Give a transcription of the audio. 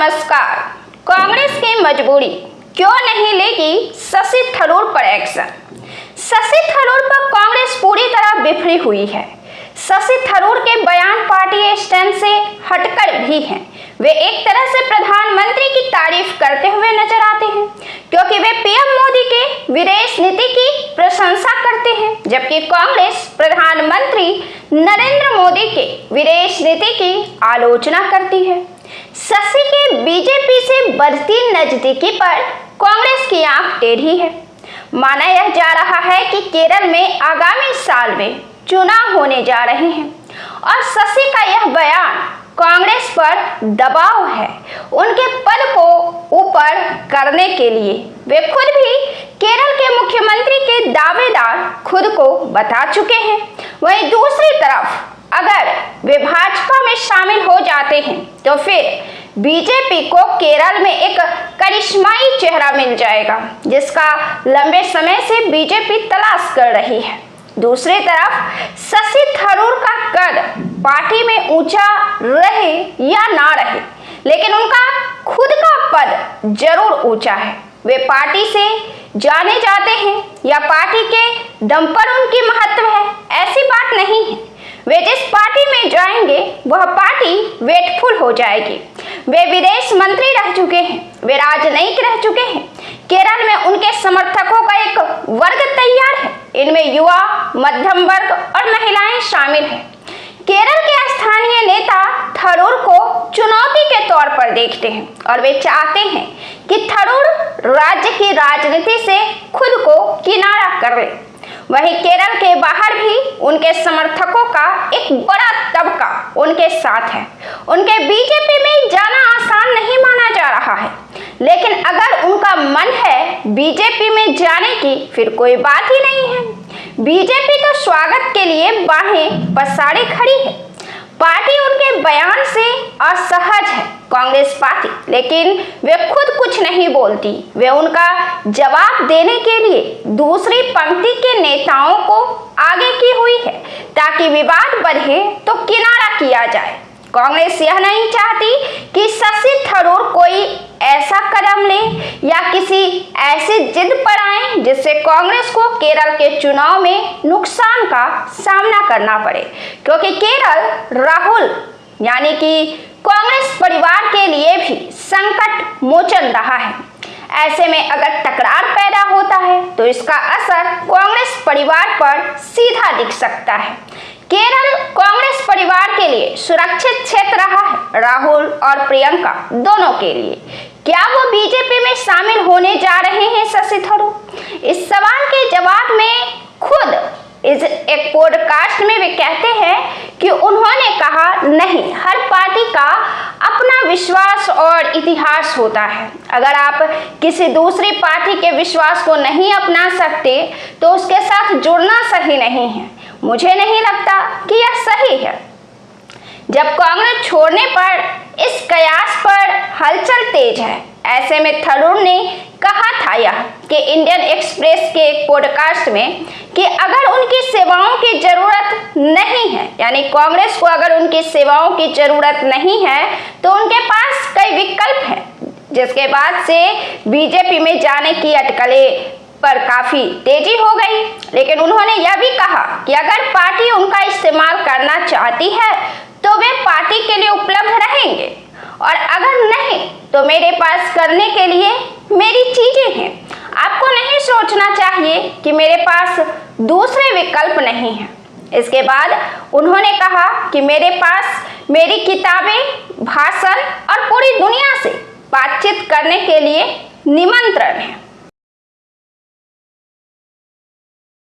नमस्कार। कांग्रेस की मजबूरी, क्यों नहीं लेगी शशि थरूर पर एक्शन। शशि थरूर पर कांग्रेस पूरी तरह बिफरी हुई है। शशि थरूर के बयान पार्टी स्टैंड से हटकर भी हैं। वे एक तरह से प्रधानमंत्री की तारीफ करते हुए नजर आते हैं, क्योंकि वे पीएम मोदी के विदेश नीति की प्रशंसा करते हैं, जबकि कांग्रेस प्रधानमंत्री नरेंद्र मोदी के विदेश नीति की आलोचना करती है। शशि के बीजेपी से बढ़ती नजदीकी पर कांग्रेस की आंख टेढ़ी है। माना यह जा रहा है कि केरल में आगामी साल में चुनाव होने जा रहे हैं और शशि का यह बयान कांग्रेस पर दबाव है उनके पद को ऊपर करने के लिए। वे खुद भी केरल के मुख्यमंत्री के दावेदार खुद को बता चुके हैं। वहीं दूसरी तरफ अगर वे भाजपा में शामिल हो जाते हैं तो फिर बीजेपी को केरल में एक करिश्माई चेहरा मिल जाएगा, जिसका लंबे समय से बीजेपी तलाश कर रही है। दूसरी तरफ शशि थरूर का कद पार्टी में ऊंचा रहे या ना रहे, लेकिन उनका खुद का पद जरूर ऊंचा है। वे पार्टी से जाने जाते हैं या पार्टी के दम पर उनकी महत्व है, ऐसी बात नहीं है। वे जिस पार्टी में जाएंगे वह पार्टी वेटफुल हो जाएगी। वे विदेश मंत्री रह चुके हैं, वे राजनयिक रह चुके हैं। केरल में उनके समर्थकों का एक वर्ग तैयार है। इनमें युवा, मध्यम वर्ग और महिलाएं शामिल हैं। केरल के स्थानीय नेता थरूर को चुनौती के तौर पर देखते हैं और वे चाहते हैं कि थरूर राज्य की राजनीति से खुद को किनारा कर ले। वहीं केरल के बाहर भी उनके समर्थकों का एक बड़ा तबका उनके साथ है। उनके बीजेपी में जाना आसान नहीं माना जा रहा है, लेकिन अगर उनका मन है बीजेपी में जाने की, फिर कोई बात ही नहीं है। बीजेपी तो स्वागत के लिए बाहें पसारे खड़ी है। पार्टी उनके बयान से असहज है, कांग्रेस पार्टी, लेकिन वे खुद कुछ नहीं बोलती। वे उनका जवाब देने के लिए दूसरी पंक्ति के नेताओं को आगे की हुई है, ताकि विवाद बढ़े तो किनारा किया जाए। कांग्रेस यह नहीं चाहती कि शशि थरूर कोई ऐसा कदम ले या किसी ऐसी जिद पर आए जिससे कांग्रेस को केरल के चुनाव में नुकसान का सामना करना पड़े, क्योंकि केरल राहुल यानी कि कांग्रेस परिवार के लिए भी संकट मोचन रहा है। ऐसे में अगर तकरार पैदा होता है तो इसका असर कांग्रेस परिवार पर सीधा दिख सकता है। केरल कांग्रेस परिवार के लिए सुरक्षित क्षेत्र रहा है, राहुल और प्रियंका दोनों के लिए। क्या वो बीजेपी में शामिल होने जा रहे हैं शशि थरूर? इस सवाल के जवाब में खुद इस एक पॉडकास्ट में वे कहते हैं कि उन्होंने कहा, नहीं, हर पार्टी का अपना विश्वास और इतिहास होता है। अगर आप किसी दूसरी पार्टी के विश्वास को नहीं अपना सकते तो उसके साथ जुड़ना सही नहीं है। मुझे नहीं लगता कि यह सही है। जब कांग्रेस छोड़ने पर इस कयास पर हलचल तेज है। ऐसे में थरूर ने कहा था यह कि इंडियन एक्सप्रेस के एक पॉडकास्ट में कि अगर उनकी सेवाओं की जरूरत नहीं है, यानी कांग्रेस को अगर उनकी सेवाओं की जरूरत नहीं है तो उनके पास कई विकल्प हैं, जिसके बाद से बीजेपी में जाने की अटकलें पर काफी तेजी हो गई। लेकिन उन्होंने यह भी कहा कि अगर पार्टी उनका इस्तेमाल करना चाहती है तो वे पार्टी के लिए उपलब्ध रहेंगे, और अगर नहीं तो मेरे पास करने के लिए मेरी चीजें हैं। आपको नहीं सोचना चाहिए कि मेरे पास दूसरे विकल्प नहीं हैं। इसके बाद उन्होंने कहा कि मेरे पास मेरी किताबें, भाषण और पूरी दुनिया से बातचीत करने के लिए निमंत्रण है।